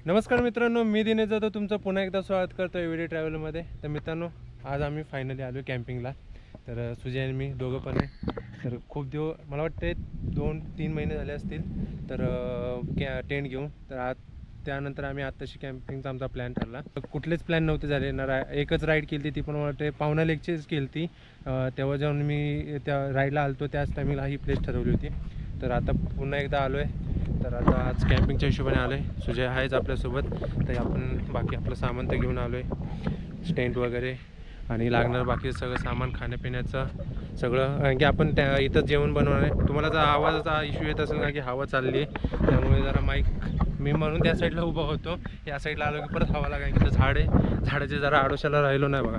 नमस्कार मित्रांनो, मी दिनेश जाधव तुमचं पुन्हा एकदा स्वागत करतो एव्हरीडे ट्रॅव्हलमध्ये। तर मित्रांनो, आज आम्ही फायनली आलो कॅम्पिंगला। तर सुजय आणि मी दोघं पण आहे। तर खूप दिवस मला वाटते 2-3 महिने झाले असतील तर टेंट घेऊन। तर आज त्यानंतर आम्ही आत्ताशी कॅम्पिंगचा आमचा प्लॅन ठरला। कुठलेच प्लॅन नव्हते झाले ना, एकच राईड केली ती पण मला वाटते पावना लेकचीच केली ती। तेव्हा जेव्हा मी त्या राईडला आलतो त्याच टायमिंगला ही प्लेस ठरवली होती। तर आता पुन्हा एकदा आलो आहे। तर आता आज कॅम्पिंगच्या हिशोबाने आलो आहे। सुजय आहेच आपल्यासोबत। तर आपण बाकी आपलं सामान तर घेऊन आलो आहे, टेंट वगैरे आणि लागणार बाकी सगळं सामान, खाण्यापिण्याचं सगळं। कारण की आपण त्या इथंच जेवण बनवणार आहे। तुम्हाला जर आवाजाचा इश्यू येत असेल ना की हवा चालली आहे, त्यामुळे जरा माईक मी म्हणून त्या साईडला उभा होतो। या साईडला आलो की परत हवा लागा, की झाड आहे, झाडाचे जरा आडोशाला राहिलो नाही बघा।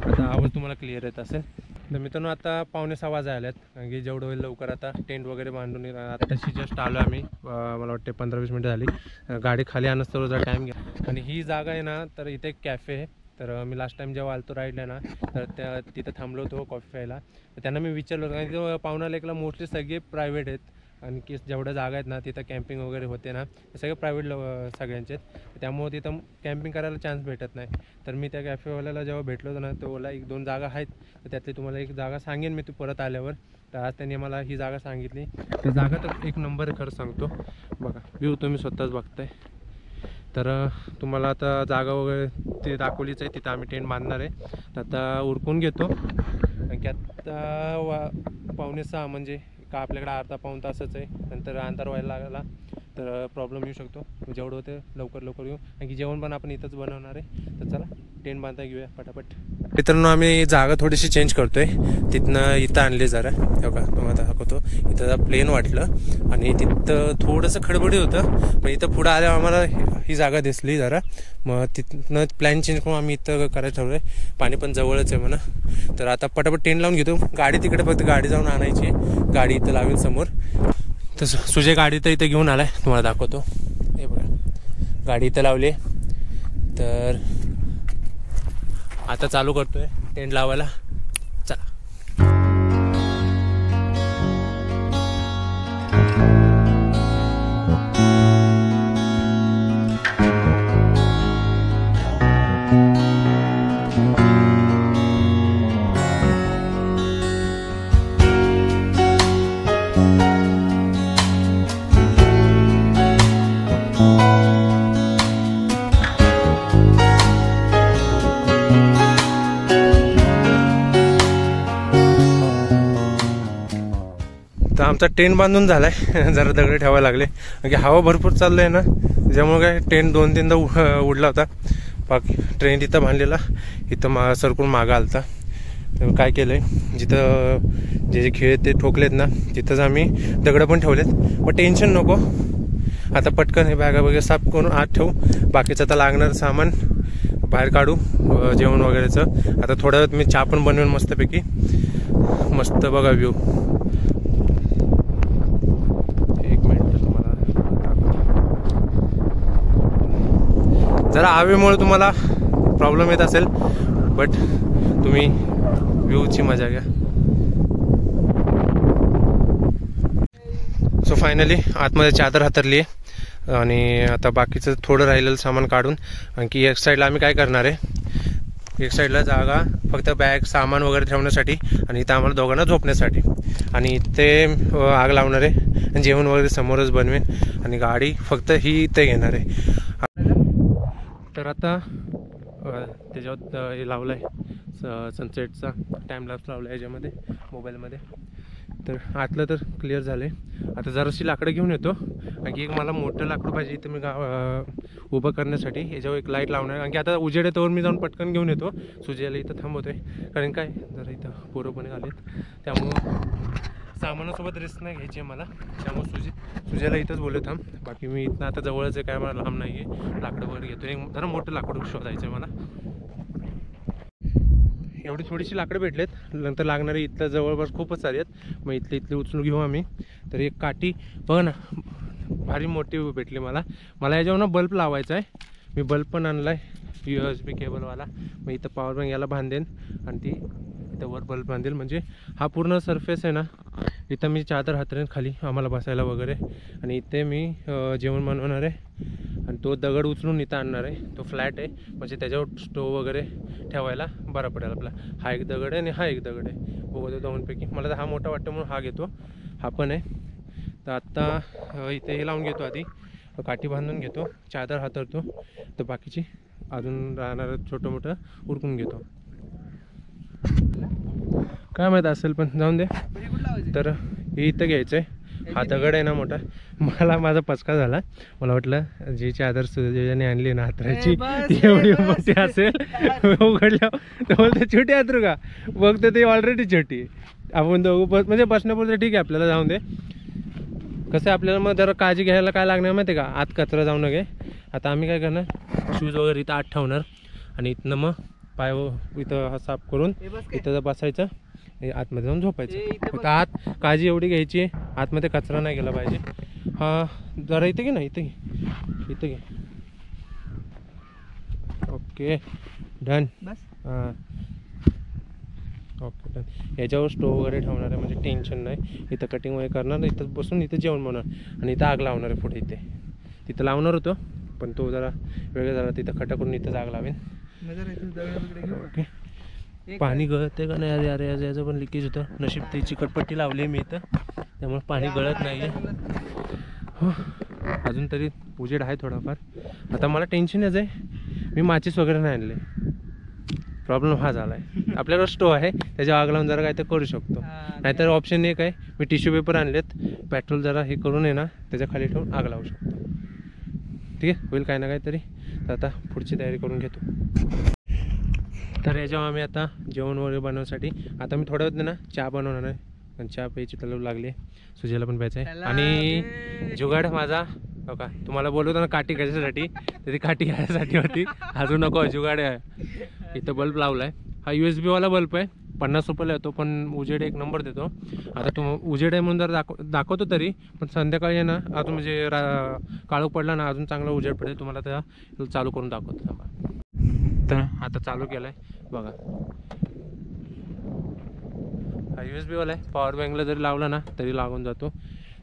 आता आवाज तुम्हाला क्लिअर येत असेल। तर मित्रांनो, आता 5:45 वाजले आहेत। कारण की जेवढं होईल लवकर आता टेंट वगैरे बांधून आत्ताशी जस्ट आलो आम्ही। मला वाटते 15-20 मिनटं झाली। गाडी खाली आणत तर जरा टाईम घ्या। आणि ही जागा आहे ना, तर इथे एक कॅफे आहे। तर मी लास्ट टाइम जेव्हा आलतो राईडला ना, तर तिथं थांबलो होतो कॉफी प्यायला। तर त्यांना मी विचारलं होतं, कारण की पावना लेकला मोस्टली सगळे प्रायव्हेट आहेत। आणि की जेवढ्या जागा आहेत ना तिथं कॅम्पिंग वगैरे होते ना, ते सगळे प्रायव्हेट सगळ्यांचे आहेत। त्यामुळे तिथं कॅम्पिंग करायला चान्स भेटत नाही। तर मी त्या कॅफेवाल्याला जेव्हा भेटलो होतो ना, तो बोलला 1-2 जागा आहेत, तर त्यातली तुम्हाला एक जागा सांगेन मी तू परत आल्यावर। तर आज त्यांनी मला ही जागा सांगितली। तर जागा तर एक नंबर आहे, खरं सांगतो बघा। व्ह्यू तुम्ही स्वतःच बघताय। तर तुम्हाला आता जागा वगैरे ते दाखवलीच आहे, तिथं आम्ही टेंट बांधणार आहे। तर आता उरकून घेतो, कारण की आता 5:45 म्हणजे का आपल्याकडे अर्धा-पाऊण तासच आहे। नंतर अंधार व्हायला लागला तर प्रॉब्लेम येऊ शकतो। जेवढं होतं लवकर येऊ, कारण की जेवण पण आपण इथंच बनवणार आहे। तर चला टेंट बांधता घेऊया पटापट। मित्रांनो, आम्ही जागा थोडीशी चेंज करतोय। तिथनं इथं आणले जरा, बघा तुम्हाला दाखवतो। इथं प्लेन वाटलं आणि तिथं थोडंसं खडबडी होतं, पण इथं पुढं आल्यावर आम्हाला ही जागा दिसली जरा। मग तिथनं प्लॅन चेंज करून आम्ही इथं करायला ठरवलं आहे। पाणी पण जवळच आहे म्हणा। तर आता पटापट टेंट लावून घेतो। गाडी तिकडे, फक्त गाडी जाऊन आणायची, गाडी इथं लावेल समोर। तर सुजय गाडी तर इथं घेऊन आलाय, तुम्हाला दाखवतो। हे बघा, गाडी इथं लावली। तर आता चालू करतोय टेंट लावायला, चला। तर आमचा टेंट बांधून झालाय। जरा दगड ठेवायला लागले, म्हणजे हवा भरपूर चाललं आहे ना, त्याच्यामुळे काय टेंट 2-3दा उडला होता। बाकी ट्रेन इथं बांधलेला, इथं सरकून मागं आलता। तर काय केलंय, जिथं जे खेळ ते ठोकलेत ना, तिथंच आम्ही दगडं पण ठेवलेत। पण टेन्शन नको, आता पटकन हे बॅगा वगैरे साफ करून आत ठेवू। बाकीचं आता लागणार सामान बाहेर काढू, जेवण वगैरेचं। आता थोड्या वेळात मी चहा पण बनवेन मस्तपैकी। मस्त बघा व्ह्यू। जरा हवेमुळे तुम्हाला प्रॉब्लेम येत असेल, बट तुम्ही व्ह्यूची मजा घ्या। सो फायनली आतमध्ये चादर हातरली आहे आणि आता बाकीचं थोडं राहिलेलं सामान काढून, आणखी एक साईडला आम्ही काय करणार आहे, एक साईडला जागा फक्त बॅग सामान वगैरे ठेवण्यासाठी, आणि इथं आम्हाला दोघांना झोपण्यासाठी। आणि इथे आग लावणार आहे आणि जेवण वगैरे समोरच बनवेन, आणि गाडी फक्त ही इथे घेणार आहे। तर आता त्याच्यावर हे लावलं आहे, सनसेटचा टाईम लॅप्स लावला आहे याच्यामध्ये मोबाईलमध्ये। तर आतलं तर क्लिअर झालं आहे। आता जराशी लाकडं घेऊन येतो, आणखी एक मला मोठं लाकडं पाहिजे इथं मी उभं करण्यासाठी। याच्यावर एक लाईट लावणार, कारण की आता उजेड येतोवर मी जाऊन पटकन घेऊन येतो। सुजयला इथं थांबवतो आहे, कारण काय जरा इथं पोरं पण आलेत, त्यामुळं सामानासोबत रिस्क नाही घ्यायची आहे मला। त्यामुळे सुजयला इथंच बोललो थांब, बाकी मी इथं आता जवळच आहे, काय मला लांब नाही आहे। लाकडं वगैरे घेतो, एक जरा मोठं लाकडं शोधायचं आहे मला। एवढी थोडीशी लाकडं भेटलेत, नंतर लागणारे इथलं जवळपास खूपच सारे आहेत। मग इथली उचलून घेऊ आम्ही। तर एक काठी बघ ना, भारी मोठी भेटली मला याच्यावर ना बल्ब लावायचा आहे। मी बल्ब पण आणला आहे, USB केबलवाला। मग इथं पॉवर बँक याला बांधेन आणि ती इथं वर बल्ब बांधेल, म्हणजे हा पूर्ण सरफेस आहे ना, इथं मी चादर हातरेन खाली आम्हाला बसायला वगैरे। आणि इथे मी जेवण बनवणार आहे, आणि तो दगड उचलून इथं आणणार आहे. तो फ्लॅट आहे म्हणजे त्याच्यावर स्टोव वगैरे ठेवायला बरा पडेल आपला. हा एक दगड आहे आणि हा एक दगड आहे. बघू दोनपैकी मला तर हा मोठा वाटतो म्हणून हा घेतो. हा पण आहे. तर आत्ता इथे हे लावून घेतो, आधी काठी बांधून घेतो, चादर हातरतो, तर बाकीची अजून राहणार छोटं मोठं उरकून घेतो. काय माहीत असेल पण जाऊन दे. तर हे इथं घ्यायचं आहे. हा दगड आहे ना मोठा. मला माझा पचका झाला. मला वाटलं जी चादर सुजयाने आणली ना हातराची ती एवढी मोठी असेल. उघडल्या तर बोलते छोटी हातरू का, बघते ते ऑलरेडी छोटी आहे. आपण दोघं म्हणजे बसण्यापुरतं ठीक आहे आपल्याला, जाऊन दे. कसं आपल्याला मग जरा काळजी घ्यायला काय लागणार माहिती आहे का, आत कचरा जाऊ नये. आता आम्ही काय करणार, शूज वगैरे इथं आत ठेवणार आणि इथनं मग पाय इथं साफ करून इथं बसायचं, आतमध्ये जाऊन झोपायचं. फक्त आत काळजी एवढी घ्यायची आहे, आतमध्ये कचरा नाही गेला पाहिजे. हा जरा इथं घे ना, इथं घे, इथं घे. Okay done. हां ओके डन. याच्यावर स्टोव वगैरे ठेवणार आहे म्हणजे टेन्शन नाही. इथं कटिंग वगैरे करणार, इथं बसून इथं जेवण बनवणार आणि इथं आग लावणार आहे पुढे. तिथं लावणार होतो पण तो जरा वेगळं झाला. तिथं खटा करून इथं आग लावेन. ओके. पाणी गळते का नाही? अरे अरे याचं पण लिकेज होतं. नशीब ती चिकटपट्टी लावली आहे मी इथं, त्यामुळे पाणी गळत नाही आहे. हो अजून तरी उजेड आहे थोडाफार. आता मला टेन्शन यायचं आहे, मी माचीस वगैरे नाही आणले. प्रॉब्लेम हा झाला आहे. आपल्याकडं स्टोव आहे, त्याच्या आग लावून जरा काय तर करू शकतो. नाहीतर ऑप्शन एक आहे, मी टिश्यू पेपर आणलेत, पेट्रोल जरा हे करून आहे ना त्याच्या खाली ठेवून आग लावू शकतो. ठीक आहे, होईल काय ना काहीतरी. तर आता पुढची तयारी करून घेतो. तर याच्यावर आम्ही आता जेवण वगैरे बनवण्यासाठी आता मी थोड्या वेळ ना चहा बनवणार आहे. आणि चहा प्यायची तलब लागली आहे, सुजेला पण प्यायचं आहे. आणि जुगाड माझा हो का, तुम्हाला बोलवतो ना काठी कशासाठी, तर ती काठी घ्यायसाठी होती. अजून नको, जुगाड आहे. इथं बल्ब लावला आहे. हा USB वाला बल्ब आहे, 50 रुपयाला येतो, पण उजेड एक नंबर देतो. आता तो उजेड आहे म्हणून जर दाखवतो तरी, पण संध्याकाळी आहे ना अजून म्हणजे काळोख पडला ना अजून चांगला उजेड पडेल. तुम्हाला त्या चालू करून दाखवतो. तर आता चालू केलं आहे बघा. हा USB वाला आहे. पॉवर बँकला जरी लावला ना तरी लागून जातो.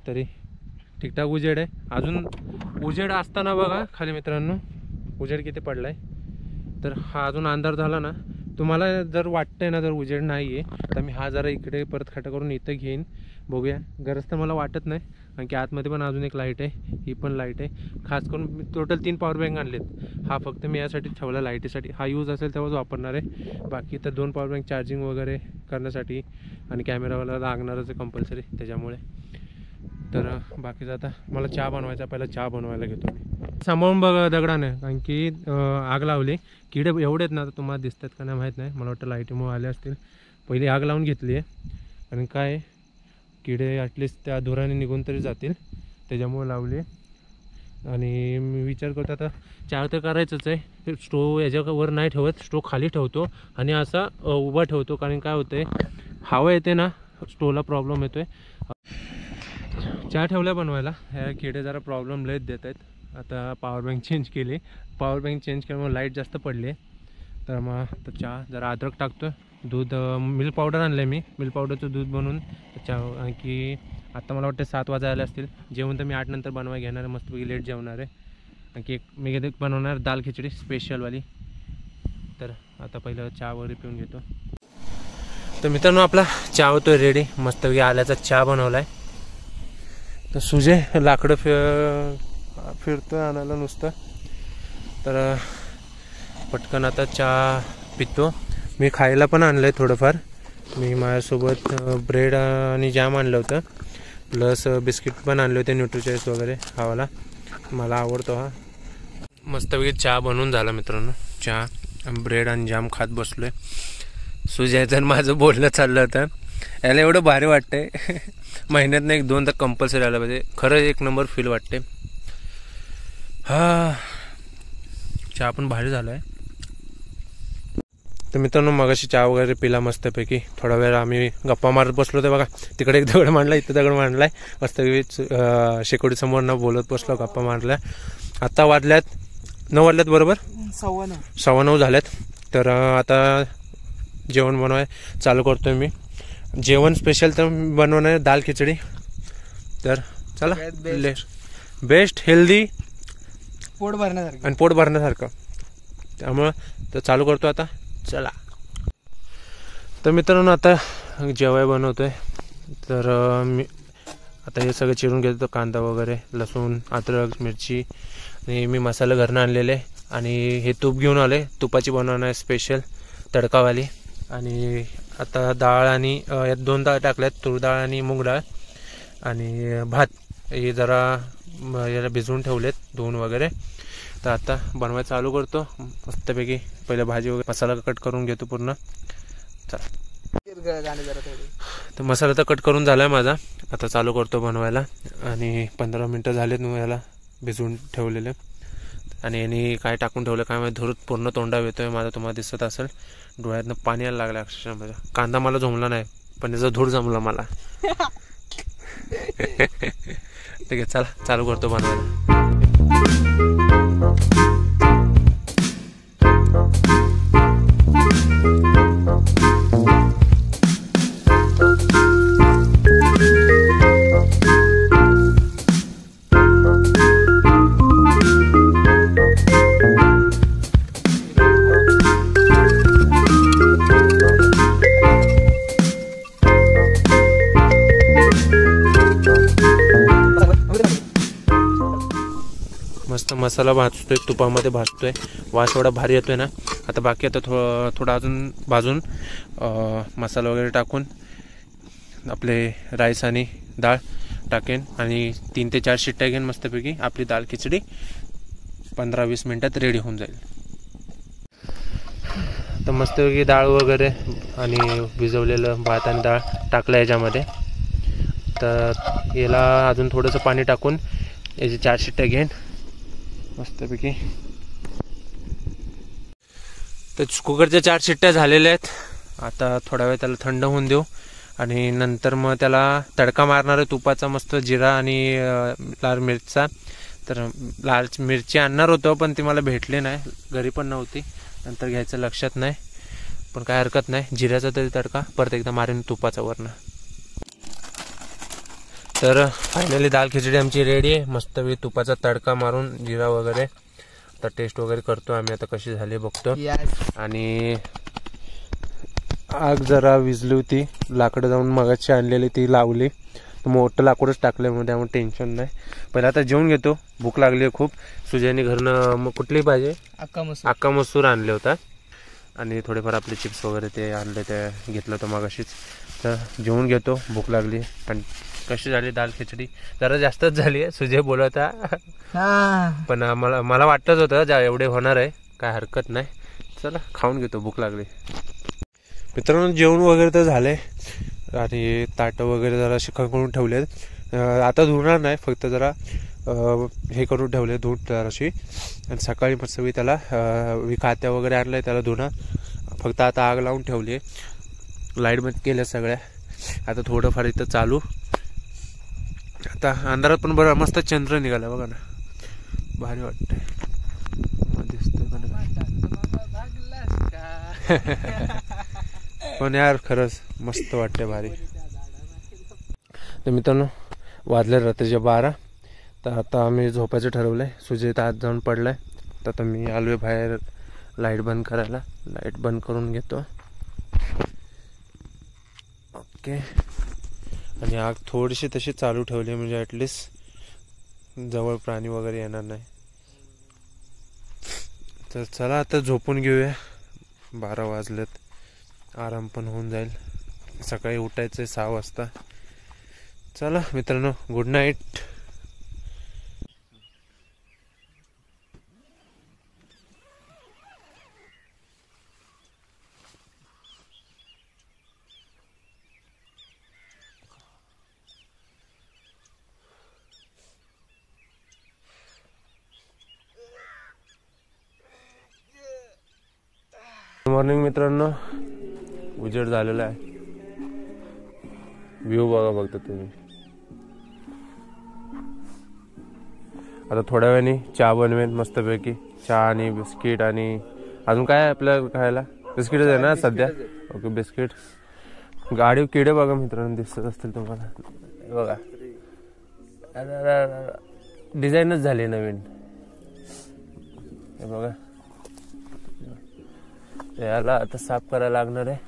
तरी ठीकठाक उजेड आहे. अजून उजेड असताना बघा खाली मित्रांनो उजेड किती पडला आहे. तर हा अजून अंधार झाला ना, तुम्हाला जर वाटतंय ना जर उजेड नाही आहे तर मी हा जरा इकडे परत खटा करून इथं घेईन. बघूया, गरज तर मला वाटत नाही. कारण की आतमध्ये पण अजून एक लाईट आहे, ही पण लाईट आहे. खास करून मी टोटल 3 पॉवर बँक आणलेत. हा फक्त मी यासाठी ठेवला लाईटीसाठी, हा यूज असेल तेव्हाच वापरणार आहे. बाकी तर 2 पॉवर बँक चार्जिंग वगैरे करण्यासाठी आणि कॅमेरावाला लागणारच आहे कंपल्सरी त्याच्यामुळे. तर बाकीचं आता मला चहा बनवायचा, पहिला चहा बनवायला घेतो मी. सांभाळून बघा दगडाने, कारण की आग लावली. किडे एवढे आहेत ना, तर तुम्हाला दिसतात का नाही माहीत नाही, मला वाटतं लाईटीमुळे आले असतील. पहिली आग लावून घेतली आहे आणि काय किडे ॲटलिस्ट त्या धुराने निघून तरी जातील त्याच्यामुळे लावली. आणि मी विचार करतो आता चहा तर करायचंच आहे. स्टोव याच्यावर नाही ठेवत, स्टोव खाली ठेवतो आणि असा उभा ठेवतो. कारण काय होतं आहे, हवा येते ना स्टोवला प्रॉब्लेम येतो आहे. चहा ठेवल्या बनवायला ह्या किडे जरा प्रॉब्लेम लयच देत आहेत. आता पॉवर बँक चेंज केली, पॉवर बँक चेंज केल्यामुळे लाईट जास्त पडली आहे. तर मग तर चहा जरा अद्रक टाकतो. दूध मिल्क पावडर आणलं आहे मी, मिल्क पावडरचं दूध बनवून चहा. आणखी आत्ता मला वाटतं 7 वाजायला असतील. जेवण तर मी 8 नंतर बनवायला घेणार आहे, मस्तपैकी लेट जेवणार आहे. आणखी एक मी बनवणार दाल खिचडी स्पेशलवाली. तर आता पहिलं चहा वगैरे पिऊन घेतो. तर मित्रांनो आपला चहा होतो रेडी, मस्तपैकी आल्याचा चहा बनवला आहे. तर सुजय लाकडं फिरतो आणायला नुसतं. तर पटकन आता चहा पितो. मी खायला पण आणलं आहे थोडंफार. मी माझ्यासोबत ब्रेड आणि जॅम आणलं होतं, प्लस बिस्किट पण आणले होते न्यूट्रीचॉईस वगैरे. हावाला मला आवडतो हा. मस्तपैकी चहा बनवून झाला मित्रांनो. चहा ब्रेड आणि जॅम खात बसलो आहे. सुजयचं माझं बोलणं चाललं होतं, याला एवढं भारी वाटतंय. महिन्यातनं 1-2 तर कंपल्सरी आलं पाहिजे. खरं एक नंबर फील वाटते. हा चहा पण भारी झाला आहे. तर मित्रांनो मगाशी चहा वगैरे पिला मस्तपैकी. थोडा वेळ आम्ही गप्पा मारत बसलो होतो बघा. तिकडे एक दगड मांडला, इथं दगड मांडलाय. मस्तपैकी शेकोटीसमोर न बोलत बसलो, गप्पा मारल्या. आत्ता वाजल्यात 9 वाजल्यात बरोबर, 9:15 झाल्यात. तर आता जेवण बनवाय चालू करतोय मी. जेवण स्पेशल तर बनवणार आहे दाल खिचडी. तर चला बेस्ट हेल्दी पोट भरण्यासारखं आणि पोट भरण्यासारखं. त्यामुळं तर चालू करतो आता. चला तर मित्रांनो आता जेवाय बनवतोय. तर मी आता हे सगळं चिरून घेतो, कांदा वगैरे, लसूण, अद्रक, मिरची, आणि मी मसाला घरनं आणलेले. आणि हे तूप घेऊन आले, तुपाची बनवणं आहे स्पेशल तडकावाली. आणि आता डाळ आणि यात 2 डाळ टाकल्यात, तूर डाळ आणि मूग डाळ. आणि भात हे जरा याला भिजवून ठेवलेत धुवून वगैरे. तर आता बनवायला चालू करतो मस्तपैकी. पहिले भाजी वगैरे मसाला कट करून घेतो पूर्ण. तर मसाला तर कट करून झाला आहे माझा. आता चालू करतो बनवायला. आणि 15 मिनटं झालेत मग याला भिजवून ठेवलेले. आणि यांनी काय टाकून ठेवलं काय माहिती, धूर पूर्ण तोंडावर येतोय माझा, तुम्हाला दिसत असेल. डोळ्यातनं पाणी यायला लागलं अक्षरशः माझ्या. कांदा मला जमला नाही पण याचा धूर जमला मला. ठीक आहे चला चालू करतो बनवायला. मस्त मसाला भाजतोय, तुपामध्ये भाजतोय, वास एवढा भारी येतोय ना. आता बाकी आता थोडा अजून भाजून मसाला वगैरे टाकून आपले राईस आणि डाळ टाकेन. आणि 3 ते 4 शिट्ट्या घेईन मस्तपैकी. आपली दाल खिचडी 15-20 मिनटात रेडी होऊन जाईल. तर मस्तपैकी डाळ वगैरे आणि भिजवलेलं भात आणि डाळ टाकलं याच्यामध्ये. तर याला अजून थोडंसं पाणी टाकून याची 4 शिट्ट्या घेईन मस्तपैकी. तर कुकरच्या 4 शिट्ट्या झालेल्या आहेत. आता थोडा वेळ त्याला थंड होऊन देऊ. आणि नंतर मग त्याला तडका मारणार आहे तुपाचा, मस्त जिरा आणि लाल मिरचीचा. तर लाल मिरची आणणार होतो पण ती मला भेटली नाही, घरी पण नव्हती, नंतर घ्यायचं लक्षात नाही. पण काय हरकत नाही, जिऱ्याचा तरी तडका परत एकदा मारेन तुपाचा वरनं. तर फायनली दाल खिचडी आमची रेडी आहे. मस्तपैकी तुपाचा तडका मारून जिरा वगैरे. आता टेस्ट वगैरे करतो आम्ही, आता कशी झाली बघतो. आणि आग जरा विजली होती, लाकडं जाऊन मगाची आणलेली ती लावली. मोठं लाकूडच टाकल्यामुळे त्यामुळे टेन्शन नाही. पहिला आता जेवून घेतो, भूक लागली आहे खूप. सुजयने घरनं मग कुठली पाहिजे अक्का मसूर आणले होता. आणि थोडेफार आपले चिप्स वगैरे ते आणले, ते घेतलं होतं मगाशीच. तर जेवून घेतो, भूक लागली. पण कशी झाली दाल खिचडी, जरा जास्तच झाली आहे सुजय बोलवता. पण मला वाटतच होतं एवढे होणार आहे, काय हरकत नाही. चला खाऊन घेतो, भूक लागली. मित्रांनो जेवण वगैरे तर झाले आणि ताटं वगैरे जरा शिखर करून ठेवलेत. आता धुणार नाही, फक्त जरा हे करून ठेवले धुवून जराशी. आणि सकाळी मस्त मी त्याला खात्या वगैरे आणलाय त्याला धुणं. फक्त आता आग लावून ठेवली आहे, लाईट बंद केल्या सगळ्या. आता थोडंफार इथं चालू. आता अंधारात पण बरं मस्त चंद्र निघाला बघा ना, भारी वाटतंय. दिसतोय पण यार खरंच मस्त वाटतंय, भारी. तर मित्रांनो वाजले रात्रीचे 12. तर आता आम्ही झोपायचं ठरवलं आहे. सुजय तर आत जाऊन पडलाय. तर आता मी आलोय बाहेर लाईट बंद करायला. लाईट बंद करून घेतो. ओके. आणि आग थोडीशी तशी चालू ठेवली म्हणजे ॲटलिस्ट जवळ प्राणी वगैरे येणार नाही. तर चला आता झोपून घेऊया, 12 वाजलेत. आराम पण होऊन जाईल. सकाळी उठायचं आहे 6 वाजता. चला मित्रांनो, गुड नाईट. मॉर्निंग मित्रांनो, उजेड झालेला आहे. व्ह्यू बघा बघता तुम्ही. आता थोड्या वेळाने चहा बनवेन मस्तपैकी. चहा आणि बिस्किट. आणि अजून काय आहे आपल्याला खायला? बिस्किटच आहे ना सध्या. Okay biscuit. गाडी किडे बघा मित्रांनो, दिसत असतील तुम्हाला बघा. डिझाईनच झाली नवीन. हे बघा, याला आता साफ करायला लागणार आहे.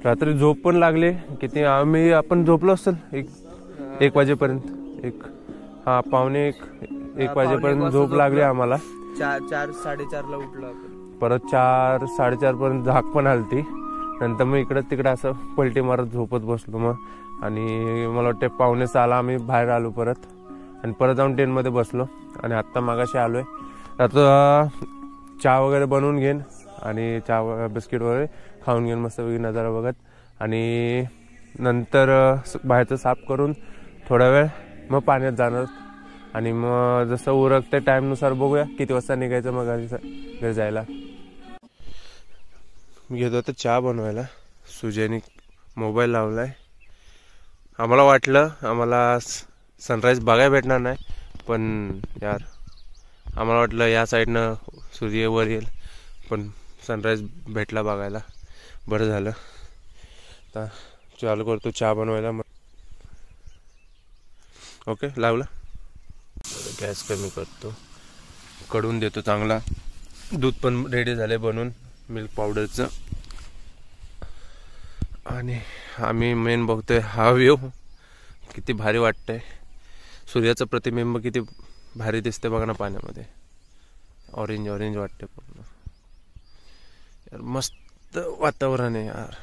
रात्री झोप पण लागली किती, आपण झोपलो असेल एक वाजेपर्यंत, पावणे एक वाजेपर्यंत झोप लागली आम्हाला. 4-4:30ला उठलो आपण. परत 4-4:30 पर्यंत झाक पण आलती. नंतर मग इकडं तिकडं असं पलटी मारत झोपत बसलो मग. आणि मला वाटतं 5:45ला आम्ही बाहेर आलो परत, आणि परत जाऊन ट्रेनमध्ये बसलो. आणि आत्ता मागाशी आलोय. आता चहा वगैरे बनवून घेईन आणि चहा बिस्किट वगैरे खाऊन घेईन मस्तपैकी नजारा बघत. आणि नंतर बाहेरचं साफ करून थोडा वेळ मग पाण्यात जाणार. आणि मग जसं उरकते टाईमनुसार बघूया किती वाजता निघायचं मग घरी जायला. मी घेतो आता चहा बनवायला. सुजयने मोबाईल लावलाय. आम्हाला वाटलं आम्हाला सनराईज बघायला भेटणार नाही, पण यार आम्हाला वाटलं या साईडनं सूर्य वर येईल, पण सनराईज भेटला बघायला. बरं झालं. आता चालू करतो चहा बनवायला. ओके, लावला. गॅस कमी करतो, कडून देतो चांगला. दूध पण रेडी झाले बनवून मिल्क पावडरचं. आणि आम्ही मेन बघतोय हा व्ह्यू. किती भारी वाटतंय. सूर्याचं प्रतिबिंब किती भारी दिसते बघा ना पाण्यामध्ये. ऑरेंज ऑरेंज वाटते पूर्ण. यार मस्त वातावरण आहे यार.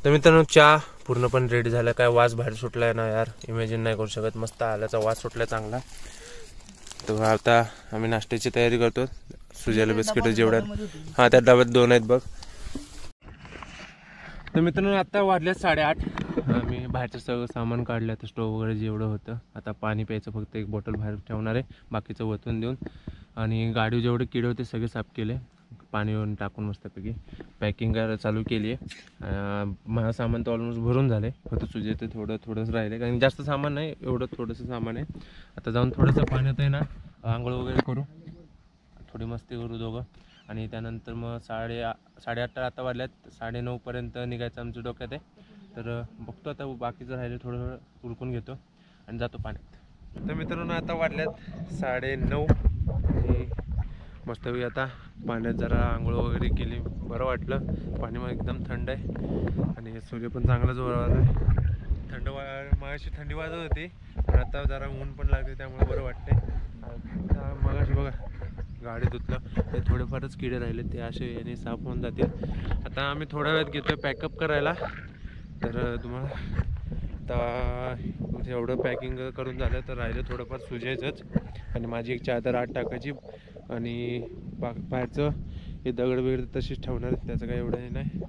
तर मित्रांनो, चहा पूर्णपणे रेडी झाला. काय वास बाहेर सुटलाय ना यार, इमॅजिन नाही करू शकत. मस्त आल्याचा वास सुटलाय चांगला. तर आता आम्ही नाश्त्याची तयारी करतो. सुजाला बिस्किट जेवढ्यात, त्या डब्यात 2 आहेत बघ. तर मित्रांनो, आता वाजले 8:30. आम्ही बाहेरचं सगळं सामान काढलं. आता स्टोव वगैरे जेवढं होतं, आता पाणी प्यायचं फक्त 1 बॉटल बाहेर ठेवणार आहे, बाकीचं वतून देऊन. आणि गाडी जेवढे किडे होते सगळे साफ केले, पाणी वरून टाकून मस्तपैकी पॅकिंग करायला चालू केली आहे. माझं सामान तर ऑलमोस्ट भरून झालं आहे. फक्त तुझे ते थोडंसं राहिले, कारण जास्त सामान नाही, एवढं थोडंसं सामान आहे. आता जाऊन थोडंसं पाण्यात आहे ना आंघोळ वगैरे करू, थोडी मस्ती करू दोघं. आणि त्यानंतर मग 8:30 आता वाजल्यात. 9:30पर्यंत निघायचं आमच्या डोक्यात आहे. तर बघतो आता बाकीचं राहिले थोडं उरकून घेतो आणि जातो पाण्यात. तर मित्रांनो, आता वाजल्यात 9:30. मस्तपैकी आता पाण्यात जरा आंघोळ वगैरे केली, बरं वाटलं. पाणी मग एकदम थंड आहे आणि सूर्य पण चांगला जोरात आहे. मगाशी थंडी वाजत होती, पण आता जरा ऊन पण लागते, त्यामुळे बरं वाटतंय. मगाशी बघा गाडी धुतलं, ते थोडेफारच किडे राहिले, ते असे याने साफ होऊन जातील. आता आम्ही थोड्या वेळात घेतोय पॅकअप करायला. तर तुम्हाला आता एवढं पॅकिंग करून झालं, तर राहिलं थोडंफार सुजायचंच. आणि माझी एक चादर आत टाकायची. आणि बाहेरचं हे दगड वगैरे तशीच ठेवणार, त्याचं काही एवढं हे नाही.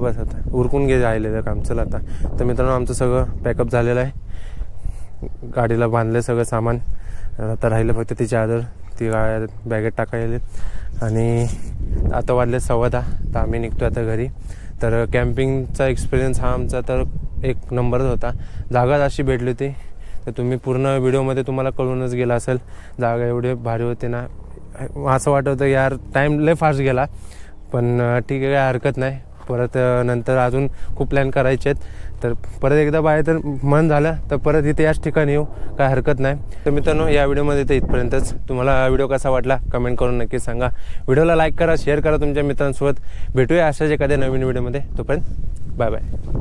बस आता उरकून घे राहिलेलं काम. चला आता. तर मित्रांनो, आमचं सगळं पॅकअप झालेलं आहे. गाडीला बांधलं सगळं सामान. आता राहिलं फक्त ती चादर, ती बॅगेत टाकायला. आणि आता वाजले 10:15. तर आम्ही निघतो आता घरी. तर कॅम्पिंगचा एक्सपिरियन्स हा आमचा तर 1 नंबरच होता. जागा अशी भेटली होती तर तुम्ही पूर्ण व्हिडिओमध्ये तुम्हाला कळूनच गेला असेल. जागा एवढी भारी होते ना, असं वाटत होतं यार टाईम लय फास्ट गेला. पण ठीक आहे, काय हरकत नाही. परत नंतर अजून खूप प्लॅन करायचे आहेत. तर परत एकदा बाहेर तर मन झालं तर परत इथे याच ठिकाणी येऊ, काय हरकत नाही. तर मित्रांनो, या व्हिडिओमध्ये तर इथपर्यंतच. तुम्हाला व्हिडिओ कसा वाटला कमेंट करून नक्कीच सांगा. व्हिडिओला लाईक करा, शेअर करा तुमच्या मित्रांसोबत. भेटूया अशाच एखाद्या नवीन व्हिडिओमध्ये. तोपर्यंत बाय बाय.